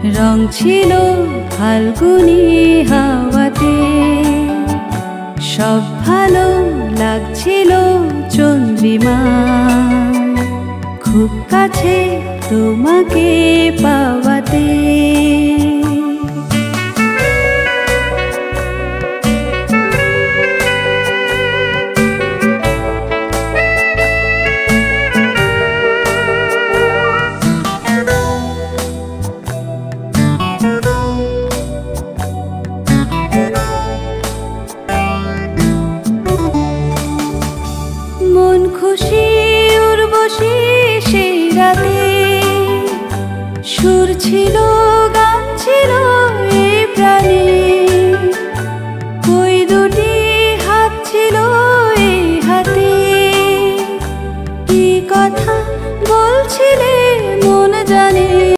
রং ছিল ফাল্গুনি হাওয়াতে, সব ভালো লাগছিল চন্দ্রিমা, খুব কাছে তোমাকে পাওয়াতে। মন খুশি উর্বশী সেই রাতে, সুর ছিল